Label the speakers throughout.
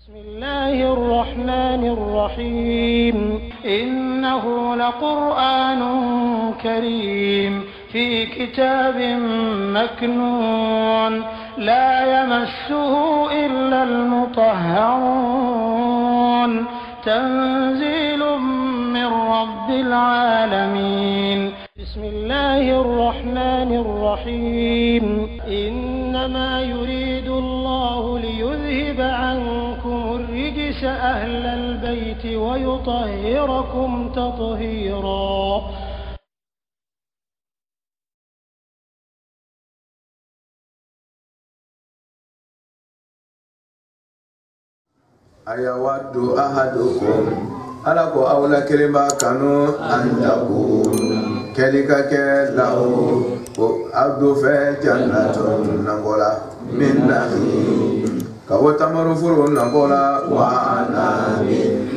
Speaker 1: بسم الله الرحمن الرحيم إنه لقرآن كريم في كتاب مكنون لا يمسه إلا المطهرون تنزيل من رب العالمين بسم الله الرحمن الرحيم إنما يريد الله ليذهب عنكم الرجس أهل البيت ويطهركم تطهيرا.
Speaker 2: أيود أحدكم ألقوا أولى كلمة كانوا أن تكون كلك له عبد في جنة نقولا من نخيل كوتمر فرو نقولا وأنا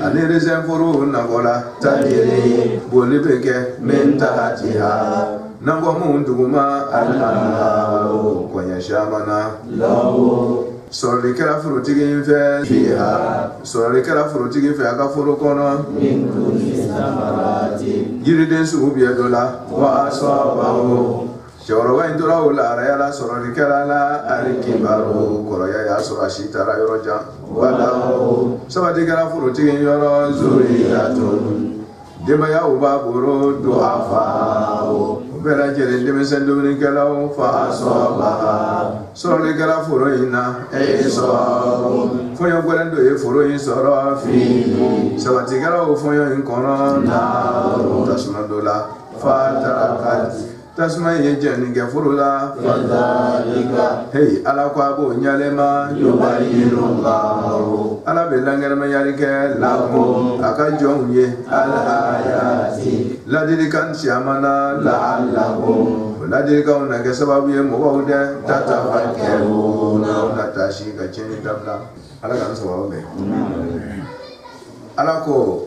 Speaker 2: أن رزق فرو نقولا تجري بولبك من تحتها نقوم دغما الأنهار كونيشامنا له Sorry, kera furu tigi infe fiha. Sorry, kera furu tigi infe aka furu kono. Min kulli samarati. Yiriden sugu biye dola. Wa asabahu. Shawarawa indura ula arayala sorry kera la arikibaru. Koroya ya sura shitara yoroja. Walahu. Sabati kera furu tigi yoro zuriyatun. Dema ya uba buru du'afahu. Bela jere deme sendumini kelaw fa asabaha. Sorry kera furu ina. Esoru. Foyo gwelendo ye furu in soro fi. Sabati kera u foyo in kono na. Tasuma dola. Fa tarakat. Tasuma ye jeni ke furu la. Fadhalika. Hey, ala kwa bo nyalema. Yubayinullahu. Ala belangere me yarike lakum. Aka jonye. Al-ayati. Ladirikan siamana la'allakum. Ladirikan unake sababu ye mawaude. Tatafakiruna. Natashi ka chini tabla. Ala kan sababu be. Ala ko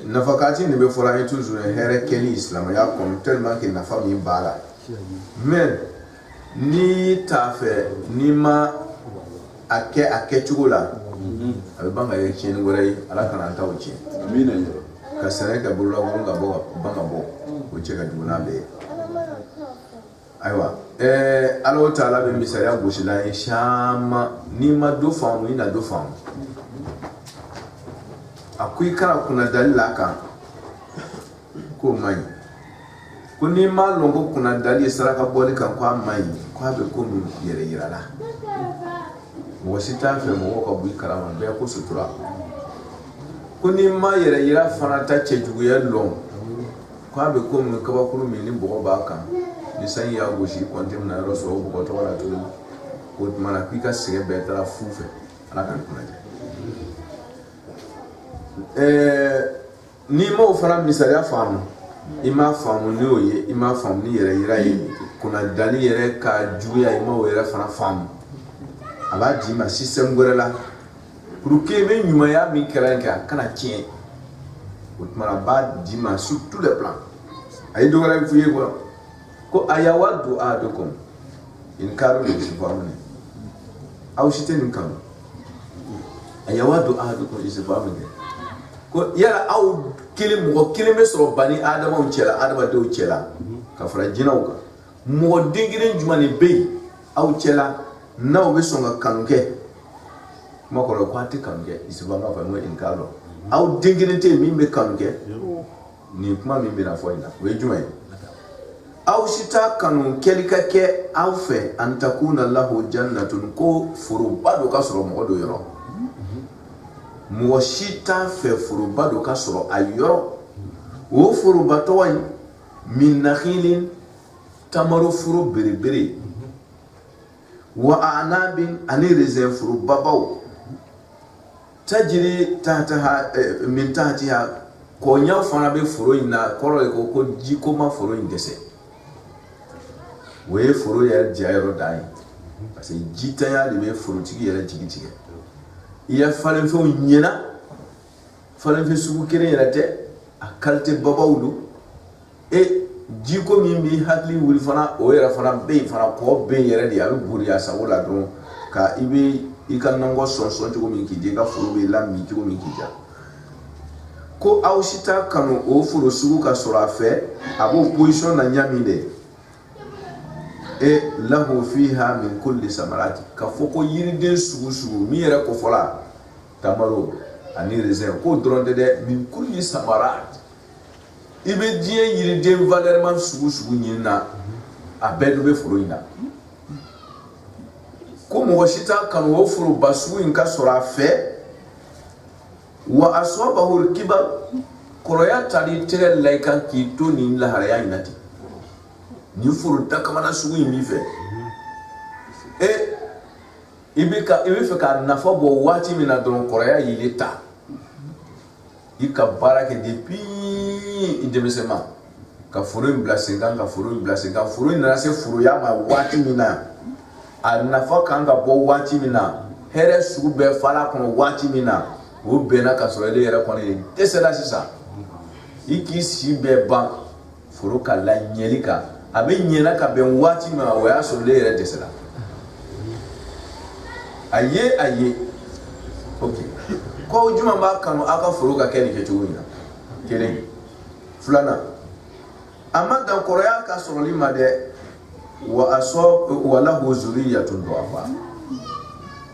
Speaker 2: nafakati ni be fora toujours here keli islam ya comme tellement que na famille bala. Mais ni tafe ni ma ake chugula. Abe banga ye chini gore ala kan anta uchi. Amina. Kasere ka bulla gonga bo banga bo uchi ka juna be. Aywa Allah Ta'ala be misaya bushila shama ni ma do famu ina do famu. Akwai kara kuna dalila kan ko mai kuni ma longo kuna dalili saraka boli kan kwa mai kwa be ko mi yere yirala wasita fe mo ko bu karama be ko sutura kuni ma yere yira fana ta cejugu ya lon kwa be ko mi ka ba kuru mi ni bo ba kan ni san ya goshi kontem na ro so bu ko to wala to ko mana kwika sire be tara fufe ala kan kuna ni mo fara misaliya famu ima famu ni oye ima famu ni yere yira yi kuna dali yere ka juya ima o yere fara famu aba di ma system gorela pour que me nyuma ya mi keranka kana tien utmara ba di ma sur tous les plans ay dogala fuye ko ayawadu adukum in karu ni sifamu au shiten kan ayawadu adukum isifamu ko yala aw kilim mo kilime soro bani adama on cela adama do cela ka fara jinaw ka mo dingiren jumani be aw cela naw be songa kanke mako lo kwati kanke isibanga fa mo inkalo aw dingiren te mi be kanke ni kuma mi be na fo ina we jumai aw shita kanu kelika ke aw fe an takuna lahu jannatun ko furu bado ka soro mo do yoro Mwashita fe furuba do ka soro ayoro o furuba to wani min nakhilin tamaru furu bere wa anabin ani rezen furuba baw tajiri tahtaha min tahtiha ko nya fana be furu ina koro ko jiko ma furu indese we furu ya jairo dai parce que jita ya de furu tigi ya tigi iya falen fe nyena falen fe suku kere yarate a kalte babawdu e jiko mi hakli wuri fana o yara fana be fana ko be yere di alu buriya sa wala don ka ibe ika nango sonson cogo min k'i ka furu bɛ lami cogo min k'i ja ko aw si t'a kanu o furu sugu ka sɔrɔ a fɛ a b'o position na ɲami de lahu fiha min kulli samarati ka fɔ ko yiriden sugu min yɛrɛ kofɔla tamaro ani raisin ko dɔrɔn tɛ dɛ min kulli samarati i bɛ diɲɛ yiriden valeur sugu ɲini na a bɛɛ dɔ bɛ foro in na ko mɔgɔ si t'a kanu o foroba sugu in ka sɔrɔ a fɛ wa aswabahu kibar kɔrɔya tali tɛgɛ la i kan k'i to nin laharaya in na ten nin foro dakamana sugu in b'i fɛ i bɛ fɛ ka nafa bɔ waati min na dɔrɔn kɔrɔya y'i ta i ka baara kɛ depuis i denmisɛnma ka foro in bila sen kan ka foro in bila sen kan foro in nana se foroya ma waati min na a nafa kan ka bɔ waati min na hɛrɛ sugu bɛɛ fala kɔnɔ waati min na o bɛnna ka sɔrɔ ele yɛrɛ kɔni dɛsɛla sisan i k'i si bɛɛ ban foro ka laɲɛli kan a bɛ ɲɛna ka bɛn waati min ma o y'a sɔrɔ ele yɛrɛ dɛsɛla a ye ok ko juma b'a kanu aw ka foro ka kɛ nin kɛcogo in na kelen filanan a ma dan kɔrɔya ka sɔrɔli ma dɛ wa lahu zuriyatun du'afa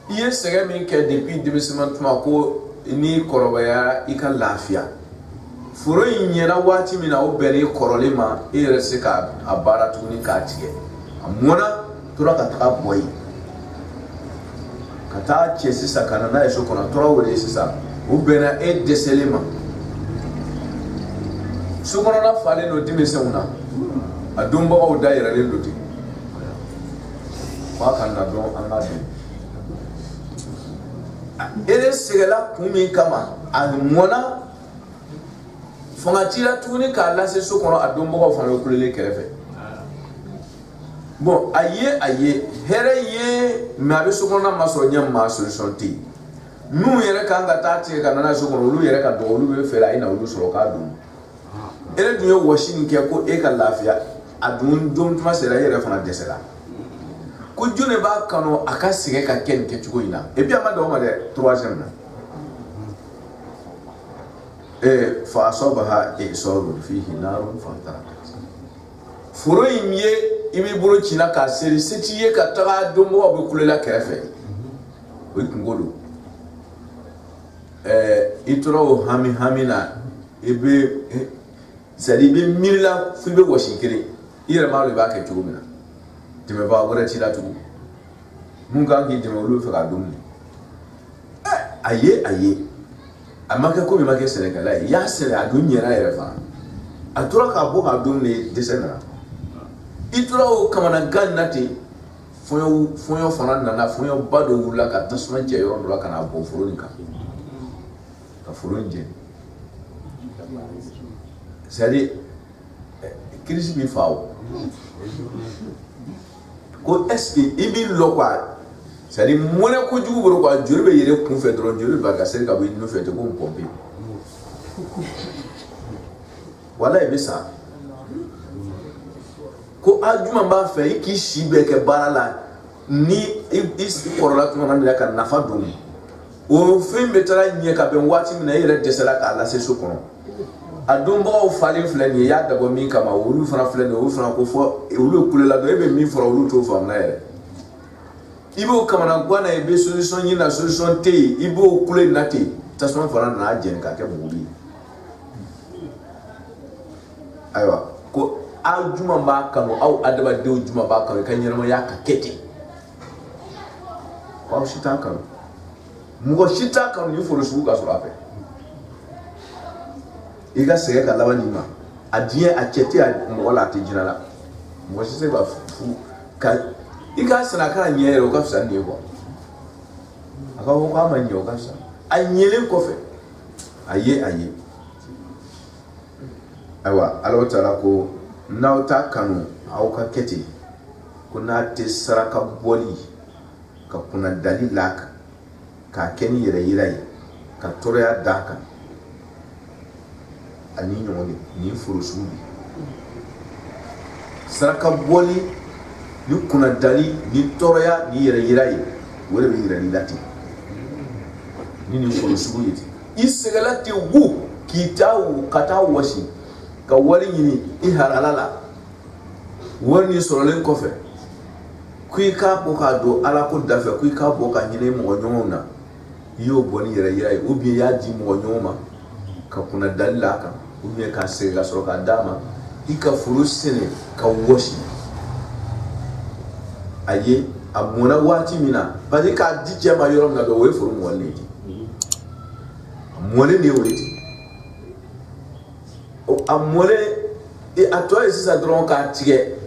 Speaker 2: i ye sɛgɛn min kɛ depuis denmisɛnnin tuma ko ni kɔrɔbayara i ka lafiya foro in ɲɛna waati min na o bɛnna kɔrɔlen ma i yɛrɛ se ka a baara tuguni k'a tigɛ a mɔna tora ka taga bɔ yen ka taa cɛ sisan ka na n'a ye so kɔnɔ tora wele sisan o bɛnna e dɛsɛlen ma so kɔnɔna falen don denmisɛnw na a donbagaw da yɛrɛlen don ten f'a ka na dɔn an ka dun ele sɛgɛla kun min kama a mɔna fanga cira tuguni k'a lase so kɔnɔ a donbagaw fana bɛ kulelen kɛrɛfɛ bon a ye hɛrɛ ye mais a bɛ so kɔnɔna ma sɔrɔ ɲɛ ma solution tɛ yen n'u yɛrɛ kan ka taa tigɛ ka na n'a ye so kɔnɔ olu yɛrɛ ka dɔgɔ olu bɛ fɛ a ye na olu sɔrɔ k'a dun ele dun ye wɔsi nin kɛ ko e ka lafiya a dun don tuma sera e yɛrɛ fana dɛsɛra ko jone b'a kanu a ka sɛgɛn ka kɛ nin kɛcogo in na et puis a ma dan o ma dɛ troisième na fa asabaha isarun fihi narun fantarakat foro in ye i b'i bolo cina k'a seri se t'i ye ka taga donbagaw bɛ kulela kɛrɛfɛ o ye kungo don i tora o hami na i bɛ c'est à dire i bɛ miirila fo i bɛ wɔsi kelen i yɛrɛ m'a dɔn i b'a kɛ cogo min na dɛmɛbaga wɛrɛ t'i la tugun mun kan k'i dɛmɛ olu bɛ fɛ k'a dun a ye a ma kɛ komi i ma kɛ sɛnɛkɛla ye i y'a sɛnɛ a dun ɲɛna yɛrɛ fana a tora k'a bɔ k'a dun de dɛsɛ nana i tora o kamanagan na ten fɔɲɔ fana nana fɔɲɔba dɔ wulila ka tasuma cɛ yɔrɔ dɔ la ka n'a bɔ foro nin kan ka foro in jeni c'est à dire crise b'i fa o ko est ce que i b'i lɔ quoi c'est à dire mɔnɛ kojugu bolo quoi joli bɛ yɛlɛ kun fɛ dɔrɔn joli b'a ka seri ka bɔ i nun fɛ ten ko n pɔnpe wala i bɛ sa ko a juma b'a fɛ i k'i si bɛɛ kɛ baara la ni i kɔrɔla tuma na ka nafa don o fɛn bɛ taara ɲɛ ka bɛn waati min na i yɛrɛ dɛsɛra k'a lase so kɔnɔ a donbagaw falen filɛ nin ye i y'a dabɔ min kama olu fana filɛ nin ye olu fana ko fɔ olu ye kulela dɔn e bɛ min fɔra olu t'o faamuya yɛrɛ i b'o kamana gan na i bɛ solution ɲini na solution tɛ yen i b'o kule na ten tasuma fana nana jɛni k'a kɛ muguli ye ayiwa ko aw juma b'a kanu aw adamadenw juma b'a kanu i ka ɲɛnamaya ka kɛ ten ko aw si t'a kanu mɔgɔ si t'a kanu ni foro sugu ka sɔrɔ a fɛ i ka sɛgɛn ka laban nin ma a diɲɛ a cɛ tɛ a mɔgɔ la a tɛ jinɛ la mɔgɔ si tɛ ka fu ka i k'a sɛnɛ a kana ɲɛ yɛrɛ o ka fisa nin ye quoi a ka fɔ k'a ma ɲɛ o ka fisa a ɲɛlen kɔfɛ a ye ayiwa Alahu Taala ko n'aw t'a kanu aw ka kɛ ten ko n'a tɛ saraka bɔli ka kunna dali la kan k'a kɛ ni yɛrɛ yira ye ka tɔɔrɔya d'a kan ani ɲɔgɔn ni foro sugu de saraka bɔli ni kunna dali ni tɔɔrɔya ni yɛrɛ yira ye wala be yira ni lati ni foro sugu yiti isegalati wu kitawu kata wasi ka wali ni iharalala wani sorolen kofe kuika boka do ala ko dafa kuika boka nyine mo nyona yo boni yira ubi ya di mo nyoma ka kuna dalila ka ubi ka sega soro ka dama ika furusene ka wasi aye amuna wati mina bali ka dije ma yorom na do we furu mo wali mole ne weti o amole e atoy sisa dron ka tige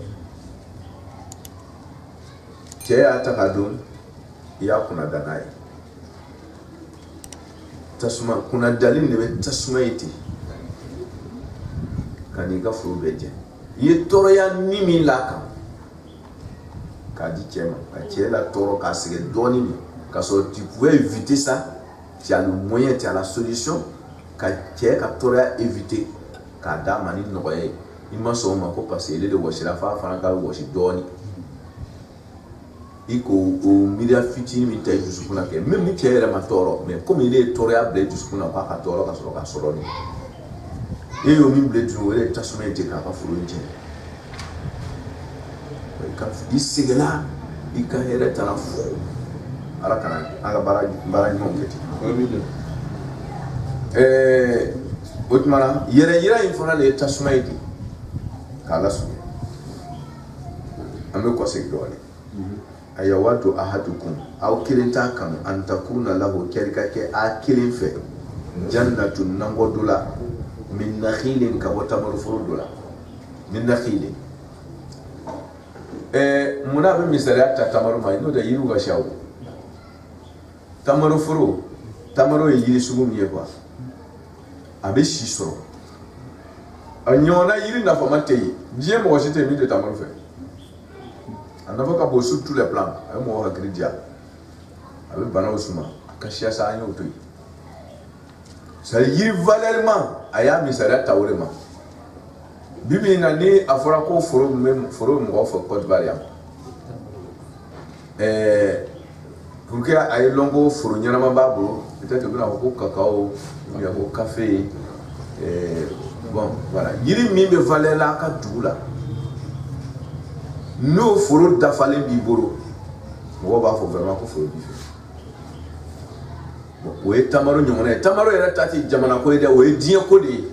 Speaker 2: je ataka dum ya kuna danai tasuma kuna dalil ne tasuma iti kani ga furu beje ye toro ya nimi laka ka di chema ka chela toro ka sige doni ni ka so tu pouvais éviter ça. Tu as le moyen, tu as la solution. Quand tu as éviter, quand tu as dit il m'a sonné parce qu'il est de washer la femme, il faut washer doni. Il faut au milieu futur, il faut juste pour que même si tu es un toro, mais comme il est toro, il est juste pour ne pas toro, parce que c'est solo. Et au milieu du jour, il est tâche mais il est capable de faire. Il s'est là, il a été à la fois. Ala kana aga bara nyom keti otmana yira infona le tasmaidi kala su ame ko se dole ayawatu ahadukum aw kilinta kan an takuna lahu kelika ke akilin fe jannatun nangodula min nakhilin ka botamar furudula min nakhilin muna be misariata tamaru mai no da yiru ga shawo tamaro furo tamaro yiri sugu miye kwa abe shisoro anyona yiri na famate yi die mo jete mi de tamaro fe anafa ka bo sur tous les plans ay mo ha gridia abe bana usuma ka shia sa anyo to yi sa yiri valellement aya mi sara tawrema bibi na ni afora ko furo mo fo Côte d'Ivoire pour que aille longo fournière ma babou peut-être que nous avons cacao nous avons café bon voilà yiri mi be valer la ka dula no foro da falen bi boro mo ba fo vraiment ko foro bi bon o e tamaro nyomone tamaro era tati jamana ko ide o e dien ko de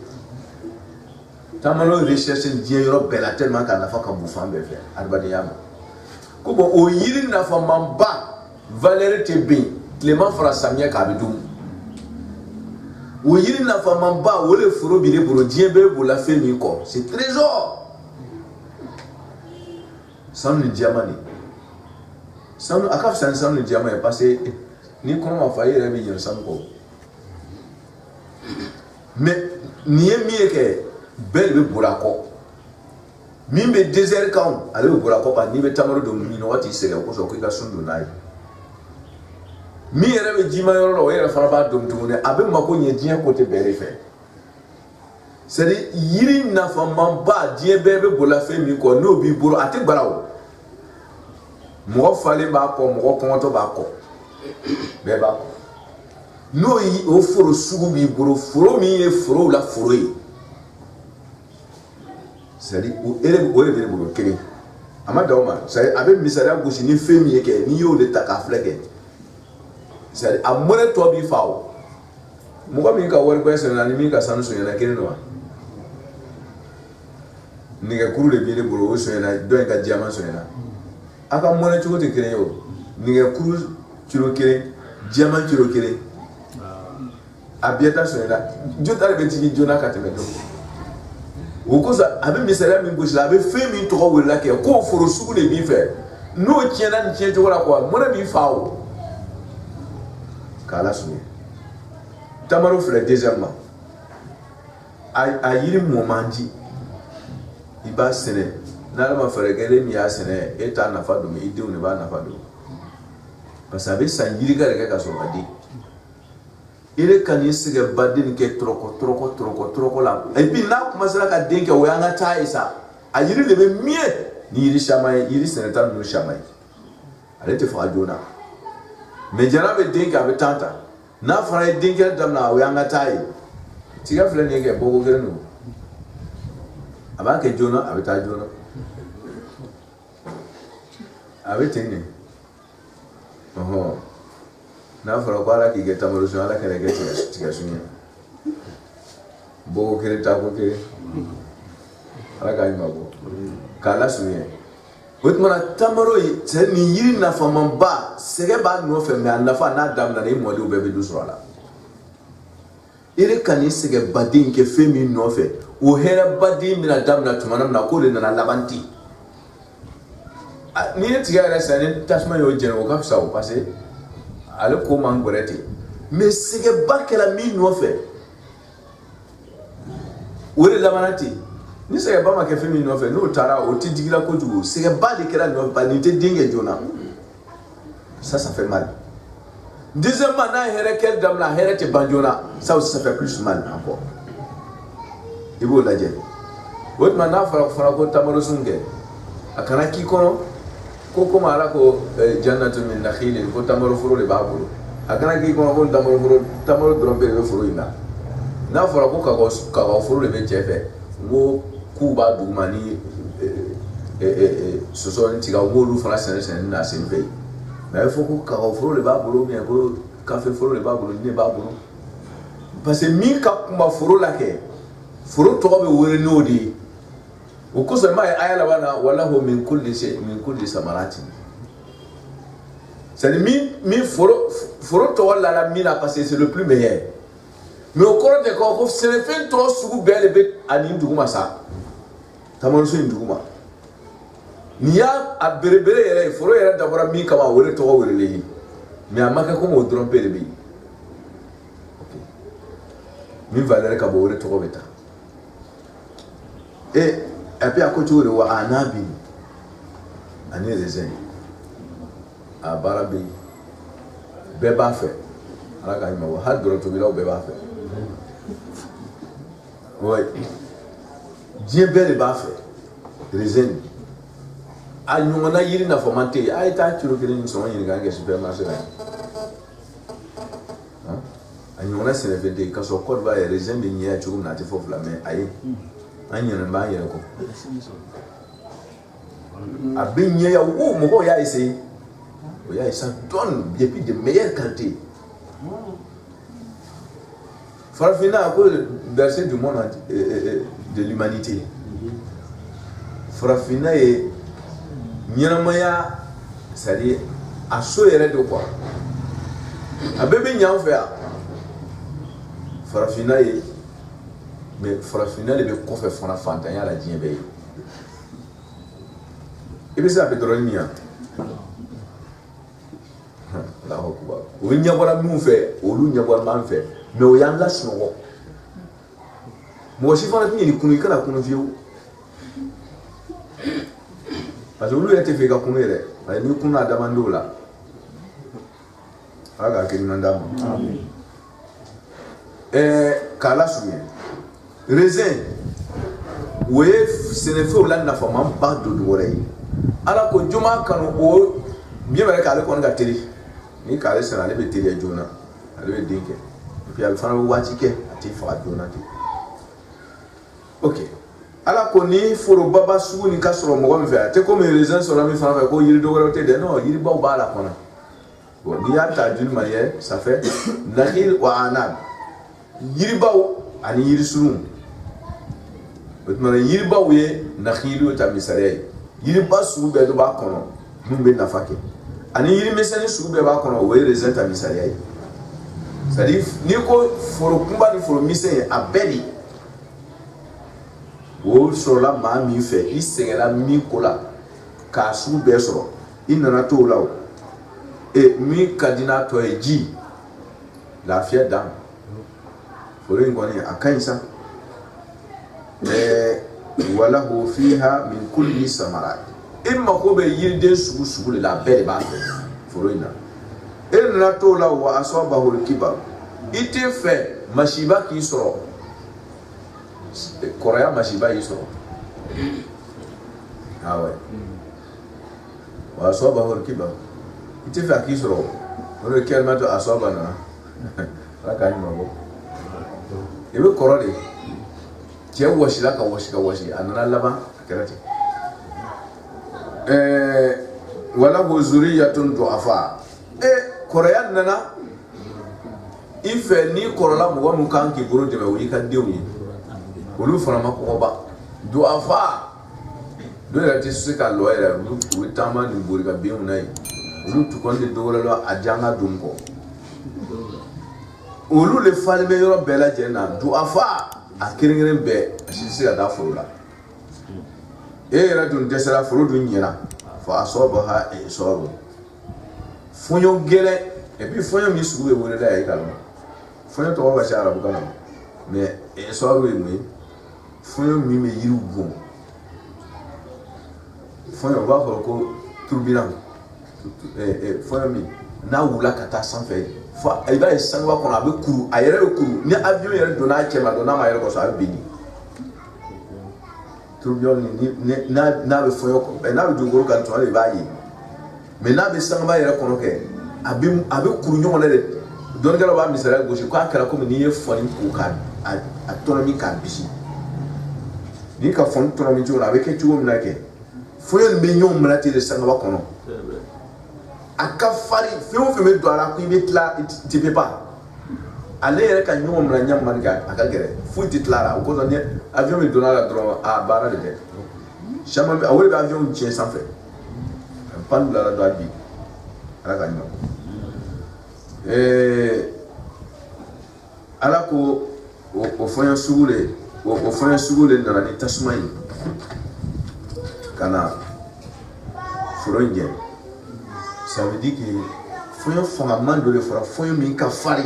Speaker 2: tamaro recherche dien yoro bela tellement ka na fa ka bu fambe fe albadi yama ko bon o yiri na fa mamba valeur te bien Clément fera samia kabidum o yiri na fa mamba o le foro bi le boro dien be bo la fait mi ko c'est trésor sans le diamant sans akaf sans le diamant est passé ni comment faillir réveiller sans ko mais ni mi ke bel be bolako mi be désert quand ale be bolako pa ni be tamaro do mi no wati sere ko so ko ka sundu nai mi yere be jima yoro lo yere fara ba dum tumune abe mako nye dien côté bere fe c'est yiri na fa mamba dien bebe bola fe mi ko no bi boro ate gbarawo mo fale ba ko mo ko to ba ko be ba ko no yi o foro sugu bi boro foro mi e foro la foro yi c'est o ele be boro kene amadoma c'est abe misala gosi ni fe mi ke ni yo de takafleke c'est à mon toi bi fao mo mi ka wor ko sen na mi ka sanu so yana kene no ni ga kuru le bi le boro o so yana do en ka diamant so yana aka mo na chuko te kene yo ni ga kuru chiro kene diamant chiro kene abieta so yana jota le beti ni jona ka te me do o ko sa abe misala mi gosi abe fe mi to ko wala ke ko foro suku le bi fe no tiena ni tiena to wala ko mo na bi fao kala sunu tamaro fle deuxièmement a yiri mo manji iba sene na ma fere gele mi ya sene eta na fa do mi ide ne ba na fa do parce que san yiri ga ga so badi ile kan yisiga badin ke troko la et puis na kuma sala ka denke o yanga ta isa a yiri le be mie ni yiri shamai yiri sene tan no shamai ale te fa jona mais jana be den ka be tanta na fara den ke dam na o yanga tai tiga fle ne ke bogo gere no aba ke jona abita jona abetene na fara kwala ki geta mo so ala kere geta tiga sunya bogo kere ta ko kere ala ga imabo kala sunya wot mana tamaro yi se ni yiri na fa man ba sege ba no fe me na fa na dam na ni mo de be du so ala ire kani sege badin ke fe mi no fe o hera badin mi na dam na tumana na ko le na labanti ni tiga ra sa ni tasma yo jeno ka fa o passé ale ko man gorete mais sege ba ke la mi no fe wore labanati ni sege ba ma ke fe mi no fe no tara o ti digila ko jugo sege ba de kera no ba ni te dinge jona ça fait mal. Deuxièmement, na here quel dame la here te banjona, ça aussi ça fait plus mal encore. Il faut la dire. Votre mana fera ko tamaro sunge. Akana ki kono ko mala ko jannatu min nakhil ko tamaro furo le babulu. Akana ki kono ko tamaro drombe le furo ina. Na fera ko ka furo le be chefe. Ngo kuba dumani ce sont tiga ngolu fara sen na sen pays. Mais il faut que Carrefour le babolo, bien que café foro le babolo, ne babolo. Parce que mi kapuma foro la ke, foro tobe wure nodi. Au cause de ma ayala wana wallahu min kulli samarati. C'est mi foro tobe la mina parce que c'est le plus meilleur. Mais au cours de quoi, c'est le fait trop sous belle bête ani nduguma sa. Tamon so nduguma. Niya a berebere yɛrɛ foro yɛrɛ dabɔra min kama o de tɔgɔ weleli ye mais a ma kɛ comme o dɔrɔn pe de bɛ yen min valeur ka bon o de tɔgɔ bɛ ta et puis a ko cogo de wa a n'a bi ani raisin a baara bɛ yen bɛɛ b'a fɛ ala k'a ɲuman hali dɔrɔn tobilaw bɛɛ b'a fɛ ouais diɲɛ bɛɛ de b'a fɛ raisin a ɲɔgɔnna yiri nafamante a ye taa kilo kelen sɔngɔ ɲininka kɛ supermarché la a ɲɔgɔnna sɛnɛfɛn tɛ yen k'a sɔrɔ Côte d'Ivoire raisin bɛ ɲɛ cogo min na a tɛ fɔ fila mais a ye an ɲinɛn b'an yɛrɛ kɔ a bɛ ɲɛ ya wo mɔgɔw y'a essayé o y'a ça donne et puis de meilleure qualité farafinna a ko berceau du monde de l'humanité farafinna ye ɲɛnamaya c'est-à-dire a so yɛrɛ de quoi a bɛɛ bɛ ɲan fɛ yan farafinna ye mais farafinna de bɛ kɔfɛ fana fantanya la diɲɛ bɛɛ ye i bɛ se ka pétrole min yan Allahu akbar o ɲɛbɔra min fɛ olu ɲɛbɔra man fɛ mais o y'an lasunɔgɔ mɔgɔ si fana tɛ ɲini kunu i kana kunu fiyewu parce que olu yɛrɛ tɛ fɛ i ka kunu yɛrɛ parce que ni kunu a damandenw la ala k'a kɛ ɲuman d'a ma k'a lasurunya raisin o ye sɛnɛfɛnw la nafaman ba dɔ wɛrɛ ye ala ko joma kanu o bien vrai k'ale kɔni ka teli ni k'ale sɛnɛ ale bɛ teliya joona ale bɛ den kɛ et puis ale fana bɛ waati kɛ a tɛ faga joona ten ok ala ko ni forobaba sugu ni ka sɔrɔ mɔgɔ min fɛ a tɛ komi raisin sɔrɔ min fana fɛ ko yiri dɔ wɛrɛ tɛ dɛ non yiribaw b'a la kɔnɔ bon n'i y'a ta d'une manière ça fait nakhil wa anab yiribaw ani yirisurun o tuma yiribaw ye nakhil ta misaliya ye yiriba sugu bɛɛ dɔ b'a kɔnɔ min bɛ nafa kɛ ani yirimisɛnnin sugu bɛɛ b'a kɔnɔ o ye raisin ta misaliya ye c'est à dire n'i ko foro kunba ni foro misɛn ye a bɛɛ de o sɔrɔla maa min fɛ i sɛgɛnna min ko la k'a sugu bɛɛ sɔrɔ i nana to o la o min ka di n'a tɔ ye ji lafiya d'a ma foro in kɔni a ka ɲi sa walahu fiha min kulli samarat i mako bɛ yiriden sugu sugu de la a bɛɛ de b'a fɛ foro in na e nana to o la o wa asabahu al-kibar i tɛ fɛ masiba k'i sɔrɔ kɔrɔya masiba y'i sɔrɔ ah ouais wa asabahu al-kibar i tɛ fɛ a k'i sɔrɔ le kelma to asobana la ka ni mabo e be korode je washi la ka washi anana laba kerati wala hu zuriyatun du'afa koreyan nana ife ni korola mo mu kan ki buru de wi ka dewi olu fana mako ba du'afa do la ti sika loira lu tama ni buru ka bi unai olu to konde do la ajanga dumko olu le falme yoro bela jena du'afa akiringere be sika da furula era dun desara furu dun nyina fa asabaha isaru fonyo gele et puis fonyo mi suwe wona da également fonyo to wa shara bu kana mais isaru mi fonyo mi me yiru bon fonyo ba ko turbulent fonyo mi na wula kata sans fait fa ay ba sangwa ko na be kuru ayere kuru ni avion yere dona chema dona ma yere ko sa bini ni na be foyo ko na be jungoro kan to ale bayi me na be sangba yere kono ke abi kuru nyon le don galo ba misara goshi ko akara ko ni ye foni ko kan autonomy kan bisi ni ka fon autonomy jona be ke tuwo na ke foyo me nyon mlati le sangba kono akafari fe me do ala ko be tla ti pe pas ale yere kan nyon mla nyam man ga aka gere futi tlara ko do ni avion me dona la droit a bara de tête chama be awol be avion tien sans fait pan la do bi ala kan no ala ko o fonya sugule na ni tasmai kana furonje ça veut dire que fonya fondament de le fora fonya min ka fari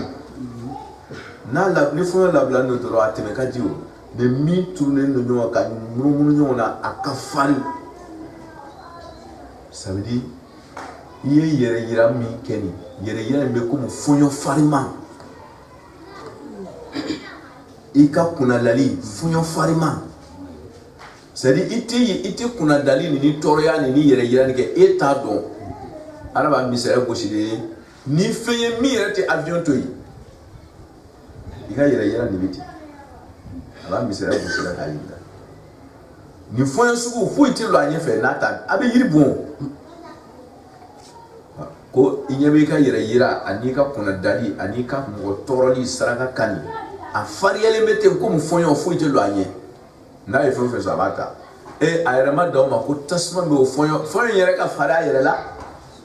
Speaker 2: na la ni fonya la bla no dro ateme ka diwo de mi tourner no nyo ka munu nyo na akafari ça veut dire yere yira mi keni yere yira me ko fonyo farima ika kuna lali fonyo farima c'est à dire ite kuna dalili ni toroya ni yere yira ni ke eta don ala ba misere ko shide ni feye mi yere te avion to yi ika yere yira ni biti ala misere ko shide ka yi ni fonyo sugu fu ite lo anye fe nata abe yiri bon ko inyebe ka yira anika kuna dali anika mo toroli saraka kani a fariele mete ko mo fonyo fu ite lo anye na e fo fe sabata e ayrama do ma ko tasma me fonyo yere ka fara yere la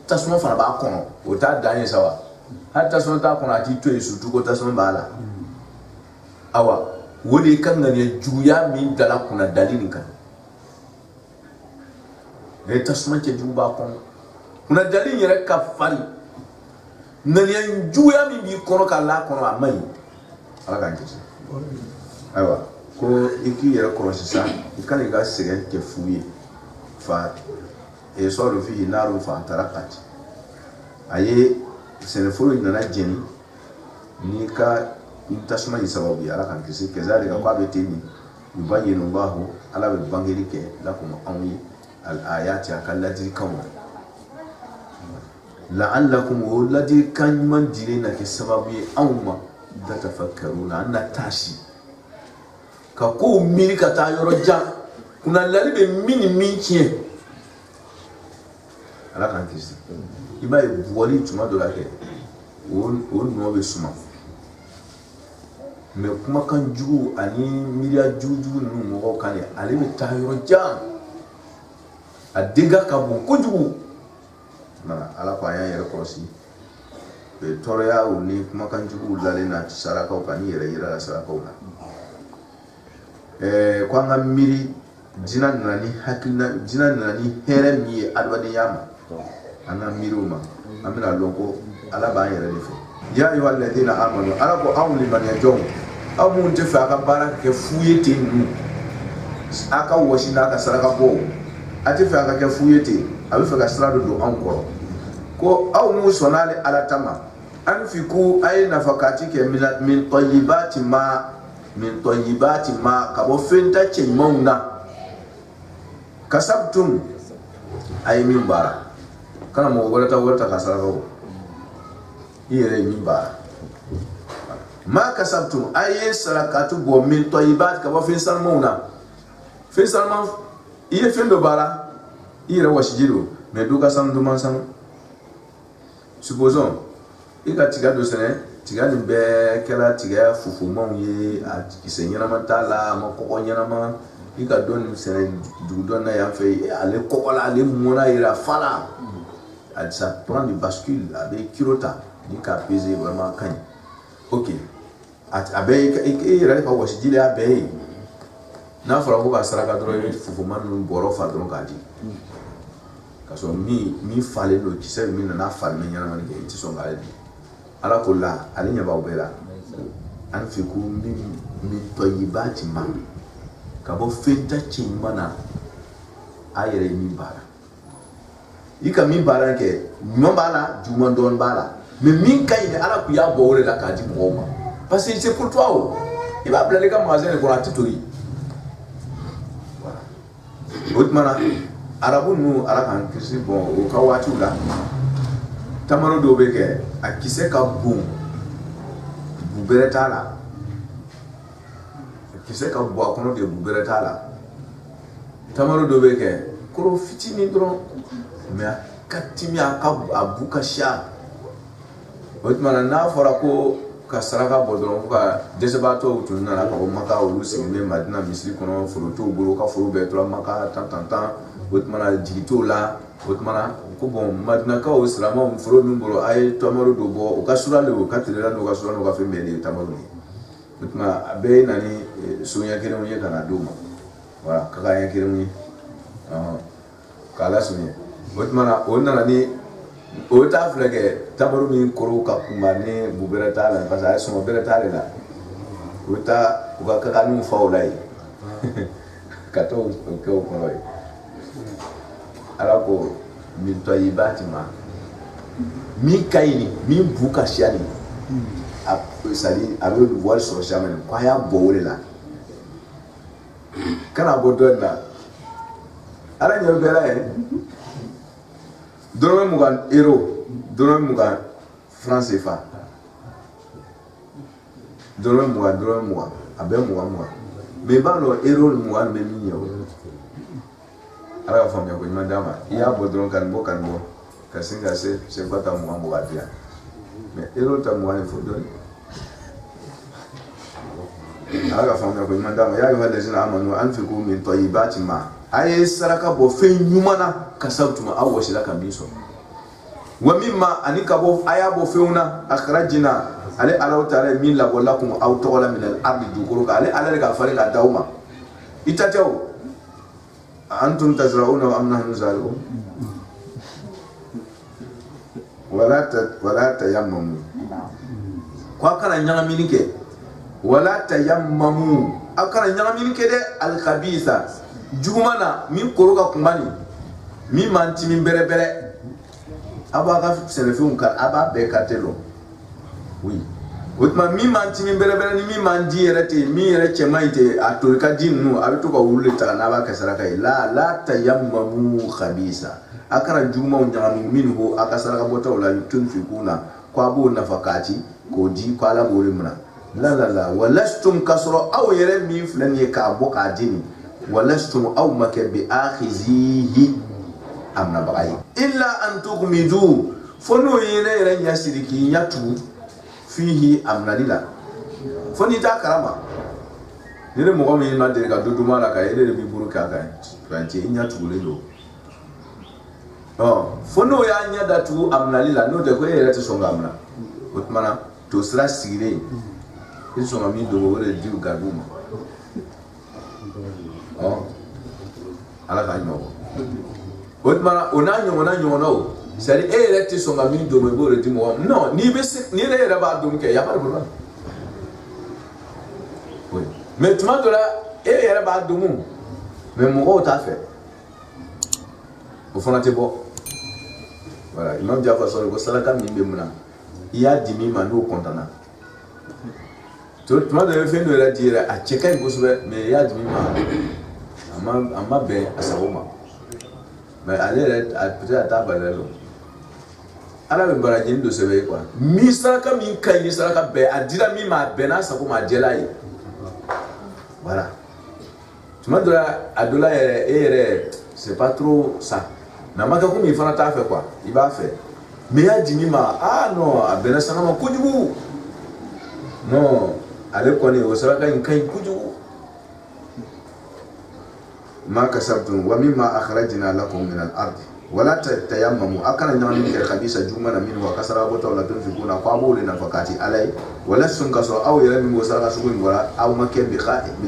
Speaker 2: tasma fara ba kono o ta danye sawa har tasma ta kono ati to yesu to ko tasma bala awa wodi kan ngane juya min dala kuna dalili kan e tasma ke juba kono kuna dalili yere ka fari nani juya min bi kono kala kono amai ala kan kisi aywa ko iki yere korosi sa ikani ga segen ke fuye fa e so do fi naru fa tarakat aye sene fulu nana jeni ni ka intasma ni sababu ala kan kisi kezalika kwa betini yubayinu Allah ala be bangeli ke lakum awi al ayati akallati kawma la'allakum walladhi kan man dirina ke sababu awma da tafakkaruna anna tashi ka ko miri ka ta yoro ja kuna lalibe mini minkie ala kan kisi iba e buwali tuma do la ke on no be suma me kuma kan jugu ani miria juju nu mo kan ale be ta yoro ja adiga ka bon ko jugu na ala ko aya yere ko si be toroya o ni kuma kan jugu lale na saraka ko ni yere yira saraka ko kwa nga miri jina nani hakina jina nani here mi adwade yama ana miruma amina lonko ala ba yere lefe ya ayu alladhina amanu ala ko awli man yajum amu ntefa ka baraka ke fuyete nu aka washina ka saraka ko atifa ka ke fuyete abi fa ka sarado do ankoro ko aw mu sonale ala tama anfiku ay nafakati ke min tayyibati ma kabo fenta che mauna kasabtum ay min bara kana mo wala ta kasara ko yere min bara ma kasabtum aye sarakatu bo min tayyibat ka ba fin salmona fin salman iye fin do bara yere washijiro me du ka sam du man sam supposons ika tiga do sene tiga ni be kala tiga fufu mon ye a kisenyana matala ma ko nyana ma ika don sene du don na ya fe ale ko la ale mona ira fala ça prend du bascule avec kilota ni ka peser vraiment kan OK avec ira ka washijile abe na fara ko ba saraka dro fufu man boro fa dro ka di kaso mi fale no kisel mi na fale mi nyana man ke ti so ngale di ala ko la ali nya ba obela an fi ku mi toyibati ma ka bo fenta chimana ayere mi bara ika mi bara ke no bala juma don bala mais min kay ne ala ku ya bo wore la ka di mo parce que c'est pour toi oh il va appeler comme magasin pour la tutori voilà otmana arabu nu ala kan kisi bon o ka watu la tamaro do be ke akise ka bum bubereta la akise ka bo akono de bubereta la tamaro do be ke koro fitini dron me katimi aka abuka sha otmana na fora ko ka saraka bodron ka desebato tunna la ko maka o lusi me madina misri kono foro to bolo ka foro be to maka tan otmana jigito la otmana ko bon madina ka o islama foro min bolo ay tamaro do bo o ka sura le o ka tele no ka sura no ka fe mele tamaro ni otma be nani sonya kere mo ye kana duma wala ka ya kere mo kala sonya otmana onna ni o ta flege tamaro min koro ka kumane buberata la parce ay so buberata la o ta o ka ka nu faulai kato ko ko ala ko min toyibati ma min kayini min buka shani a sali a be voir sur jamais kwa ya bowle la kana bodonna ala nyo bela dono mugan euro dono mugan franc CFA dono mugan abe mugan me ba lo euro mugan me minyo ala famia ko mandama ya bodron kan bo ka singa se bata mugan bo badia me euro ta mugan fo don ala famia ko mandama ya yuha lazina amanu anfiqu min tayyibati ma ay saraka bo fe nyumana kasabtuma awashi la kamiso wa mimma anika bo aya bo feuna akhrajina ale ala ta'ala min la walakum aw tawala min al ardi dukuru ale ala ka fare ka dauma itataw antum tazrauna wa am nahnu zalimun wala tayammamu kwa kana nyanga minike wala tayammamu akara nyanga minike de al khabitha jumana min koroga kumani min manti min bere aba ka selefun ka aba be katelo oui otma min manti min bere ni min mandi yerete mi yere chemaite atorika dinu abitu ka wulle ta na ba kasaraka la tayammamu khabisa akara juma nyami minhu akasaraka bota wala tunfikuna kwa bo nafakati ko di kwa la bolimna la walastum kasra aw yere mi fulan ye ka boka dini ولستم أو مك بآخذيه أمنا بعي إلا أن تغمدوا فنو ينير يسركي يتو فيه أمنا للا فني تا كرامة نرى مقام ينما درك دودما لك يلي بيبورو كاكا فانتي إن يتو للو فنو ينيا داتو أمنا للا نو دكو يلي تسونغ أمنا وتمانا توسرا سيري يسونغ مين دو ورد ديو غادوما ala ka nyogo otmana onanyo no sari eleti songa mi do mebo re timo no ni be ni re ba dum ke ya par bro oui mais tu m'as là ba dum mais mo ta fait au fond te bo voilà imam Jafar so ko sala kam ni be muna ya dimi manu kontana tu m'as de fait de la dire a checker go so mais ya dimi ma amma be asawoma mais aller peut-être à tabalelo ala be barajin do sebe quoi mi saraka min kay ni saraka be adira mi ma bena sa ko ma jelai voilà tu m'as donné adola et c'est pas trop ça na maka ko mi fana ta fait quoi il va faire mais a dit ma ah non a bena sana ma kujugu non ale ko ni o saraka in kay kujugu ma kasabtum wa mimma akhrajna lakum min al-ard wala tayammamu akana nyama min khabisa jumana min wa kasara bota wala tunfikuna kwa bole nafakati alai wala sunkaso aw yara min wasara sugun wala aw makke bi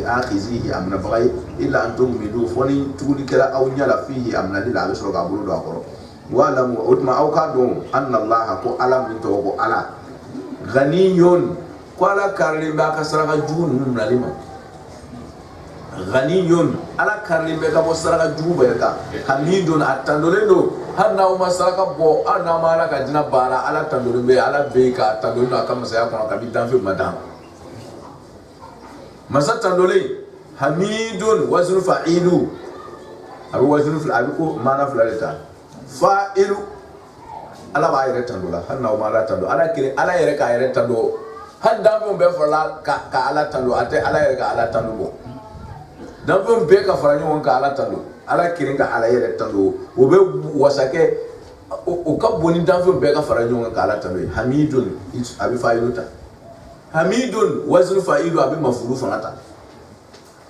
Speaker 2: akhizihi amna bagay illa antum midu foni tuli kala aw nyala fihi amna dila bisro ga bulu do akoro wala mu utma aw kadum anna allah ko alam min to ko ala ghaniyun ko ala karli ba kasara ga junun nalima ghaniyun ala karli be ka bo saraka juba ka hamidun atandolendo hanna uma saraka bo ana mala ka dina bara ala tandolo be ala be ka tandolo ka masaya ko ka bi danfe madam masa tandole hamidun waznu fa'ilu abu waznu fil abiku mana flaleta fa'ilu ala ba yere tandola hanna uma ala tando ala kire ala yere ka yere tando handa mo be fala ka ala tando ate ala yere ka ala tando bo dan fɛn bɛɛ ka fara ɲɔgɔn kan ala tando ala kirin ka ala yɛrɛ tando o bɛ wasakɛ o ka bon ni dan fɛn bɛɛ ka fara ɲɔgɔn kan ala tando ye hamidun a bɛ fa'ilu ta hamidun waznu fa'ilu a bɛ mafulu fana ta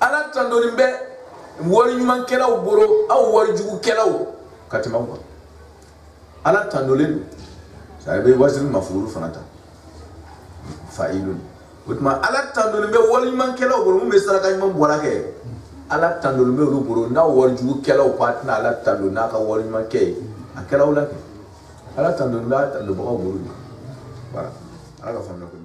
Speaker 2: ala tando nin bɛ wari ɲuman kɛlaw bolo aw wari jugu kɛlaw ka tɛmɛ kan ala tandolen don a bɛ waznu mafulu fana ta fa'ilun o tuma ala tandolen bɛ wari ɲuman kɛlaw bolo mun bɛ saraka ɲuman bɔra kɛ ala tandol be ru boro na warju kelaw patna ala tandol na ka wari man kay akelaw la ala tandol la tandol ba boro wala ala ka famna ko